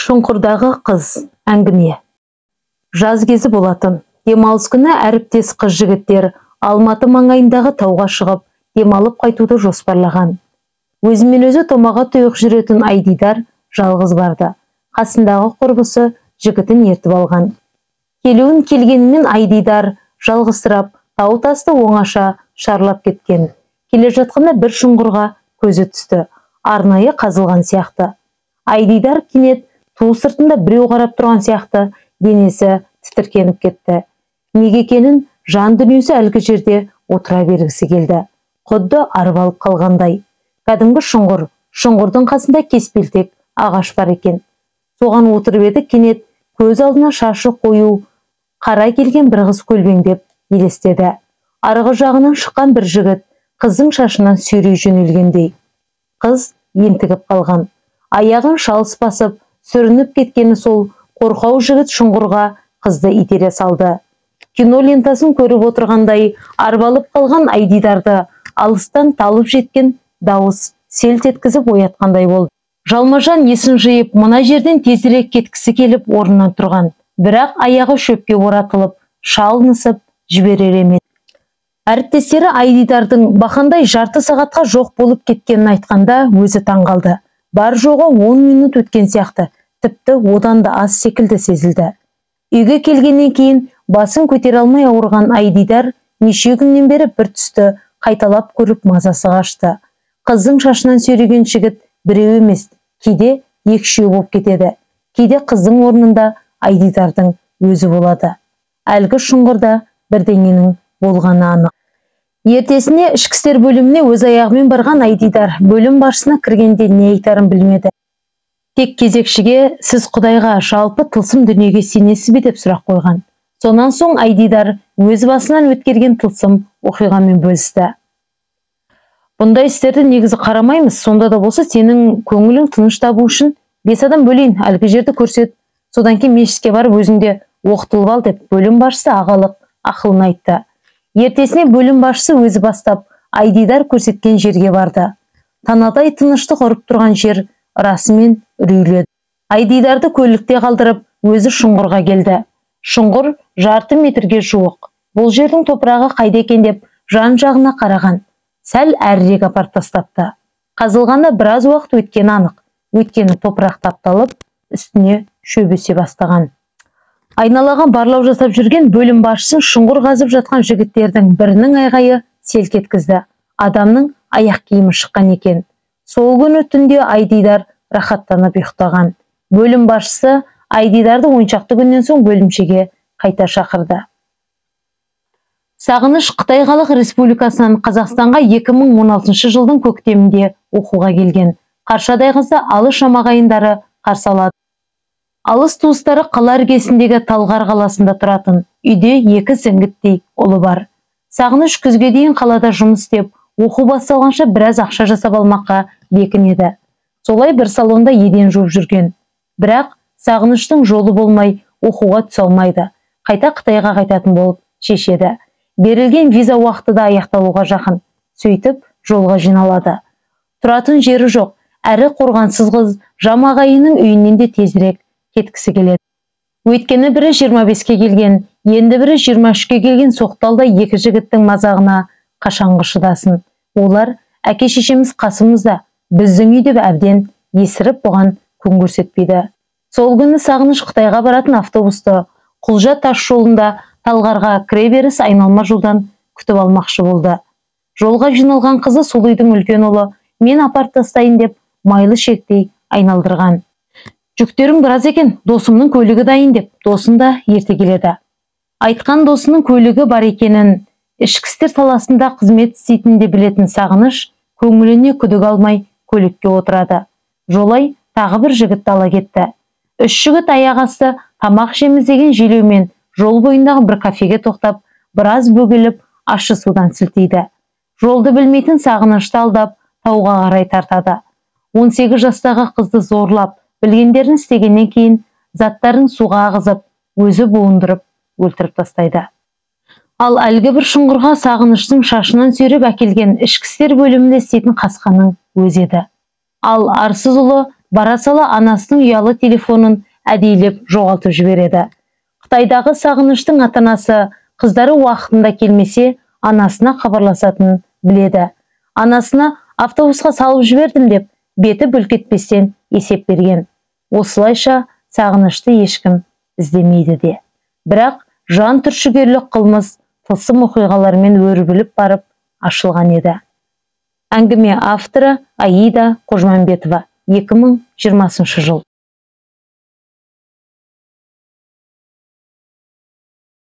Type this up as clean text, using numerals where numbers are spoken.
Шұңқырдағы қыз әңгіме. Жаз кезі болатын. Демалыс күні әріптес қыз жігіттер Алматы маңайындағы тауға шығып, демалып қайтуды жоспарлаған. Өзімен өзі томаға тұйық жүретін Айдидар жалғыз барды. Қасындағы құрбысы жігітін ертіп алған. Келуін келгенімен Айдидар жалғызсырап, тау тасты оңаша шарлап кеткен. Келе жатқанда бір шұңғырға көзі түсті. Арнайы қазылған сияқты. Айдидар кенет ту сыртында біреу қарап тұрған сияқты, денесі тітіркеніп кетті. Неге екенін жан дүниесі әлгі жерде отыра бергісі келді. Құдды арбалып қалғандай. Кәдімгі шұңғыр, шұңғырдың қасында кеспелтек ағаш бар екен. Соған отырып еді, кенет көз алдына шашы қою, қара келген бір қыз көлбеңдеп елестеді. Арғы жағынан шыққан бір жігіт қыздың шашынан сүйрей жөнелгендей. Қыз ентігіп қалған. Аяғын шалыс басып, сүрініп кеткені сол, қорқау жігіт шұңғырға қызды итере салды. Кино лентасын көріп отырғандай, арбалып қалған Айдидарды алыстан талып жеткен дауыс селт еткізіп оятқандай болды. Жалмажан есін жиып, мына жерден тезірек кеткісі келіп орнынан тұрған. Бірақ аяғы шөпке оратылып, шалынысып жіберер емес. Әріптестері Айдидардың бақандай жарты сағатқа жоқ болып кеткенін айтқанда өзі таңғалды. Бар жоғы 10 минут өткен сияқты, тіпті одан да аз секілді сезілді. Үйге келгеннен кейін басын көтере алмай ауырған Айдидар неше күннен бері бір түсті қайталап көріп мазасы қашты. Қыздың шашынан сүйреген жігіт біреу емес, кейде екі-үшеу болып кетеді. Кейде қыздың орнында Айдидардың өзі болады. Әлгі шұңғырда бірдеңенің болғаны анық. Ертесіне ішкі істер бөліміне өз аяғымен барған Айдидар бөлім басшысына кіргенде не айтарын білмеді. Тек кезекшіге сіз Құдайға жалпы тылсым дүниеге сенесіз бе деп сұрақ қойған. Сонан соң Айдидар өз басынан өткерген тылсым оқиғамен бөлісті. Бұндай істерді негізі қарамаймыз, сонда да болса сенің көңілің тыныш табу үшін 5 адам бөлейін, әлгі жерді көрсет, содан кейін мешітке барып өзіңде оқытылып ал деп бөлім басшысы ағалық ақылын айтты. Ертесіне бөлім басшысы өзі бастап Айдидар көрсеткен жерге барды. Танадай тыныштық ұрып тұрған жер расымен үрейледі. Айдидарды көлікте қалдырып, өзі шұңғырға келді. Шұңғыр жарты метрге жуық. Бұл жердің топырағы қайда екен деп жан-жағына қараған. Сәл әрірек апарып тастапты. Қазылғанда біраз уақыт өткен анық. Өйткені топырақ тапталып, үстіне шөп өсе бастаған. Айналаған барлау жасап жүрген бөлім басшысы шұңғыр қазып жатқан жігіттердің бірінің айғайы селт еткізді. Адамның аяқ киімі шыққан екен. Сол күні түнде Айдидар рахаттанып ұйықтаған. Бөлім басшысы Айдидарды 10 шақты күннен соң бөлімшеге қайта шақырды. Сағыныш Қытай Халық Республикасынан Қазақстанға 2016 жылдың көктемінде оқуға келген. Қаршадай қызды алыс шамағайындары қарсы алады. Алыс туыстары қала іргесіндегі Талғар қаласында тұратын. Үйде 2 зіңгіттей ұлы бар. Сағыныш күзге дейін қалада жұмыс істеп, оқу басталғанша біраз ақша жасап алмаққа бекінеді. Солай бір салонда еден жуып жүрген. Бірақ Сағыныштың жолы болмай оқуға түсе алмайды. Қайта Қытайға қайтатын болып шешеді. Берілген виза уақыты да аяқталуға жақын. Сөйтіп жолға жиналады. Тұратын жері жоқ. Әрі қорғансыз қыз жамағайының үйінен де тезірек кеткісі келеді. Өйткені бірі 25-ке келген, енді бірі 23-ке келген соқталда 2 жігіттің мазағына қашанғы шыдасын. Олар әке-шешеміз қасымызда, біздің үйде әбден есіріп бұған күн көрсетпейді. Сол күні Сағыныш Қытайға баратын автобусты Құлжа тас жолында Талғарға кіреберіс айналма жолдан күтіп алмақшы болды. Жолға жиналған қызы сол үйдің үлкен ұлы, мен апарып тастайын деп майлы шектей айналдырған. Жүктерің біраз екен, досымның көлігі дайын деп, досым да ерте келеді. Айтқан досының көлігі бар екенін, ішкі істер саласында қызмет істейтінін де білетін Сағыныш көңіліне күдік алмай көлікке отырады. Жолай тағы бір жігіт ала кетті. 3 жігіт аяқ асты тамақ жеміз деген желеумен жол бойындағы бір кафеге тоқтап, біраз бөгіліп, ащы судан сілтейді. Жолды білмейтін Сағынышты алдап, тауға қарай тартады. 18 жастағы қызды зорлап, білгендерін істегеннен кейін заттарын суға ағызып, өзі буындырып, өлтіріп тастайды. Ал әлгі бір шұңғырға Сағыныштың шашынан сүйреп әкелген ішкі істер бөлімінде істейтін қасқаның өзі еді. Ал арсыз ұлы Бара сала анасының ұялы телефонын әдейілеп жоғалтып жібереді. Қытайдағы сағыныштың ата-анасы қыздары уақытында келмесе, анасына хабарласатынын біледі. Анасына автобусқа салып жібердім деп, беті бүлк етпестен есеп берген. Осылайша сағынышты ешкім іздемейді де. Бірақ жан түршігерлік қылмыс тылсым оқиғалармен өрбіліп барып ашылған еді. Әңгіме авторы Аида Қожмамбетова, 2020 жыл.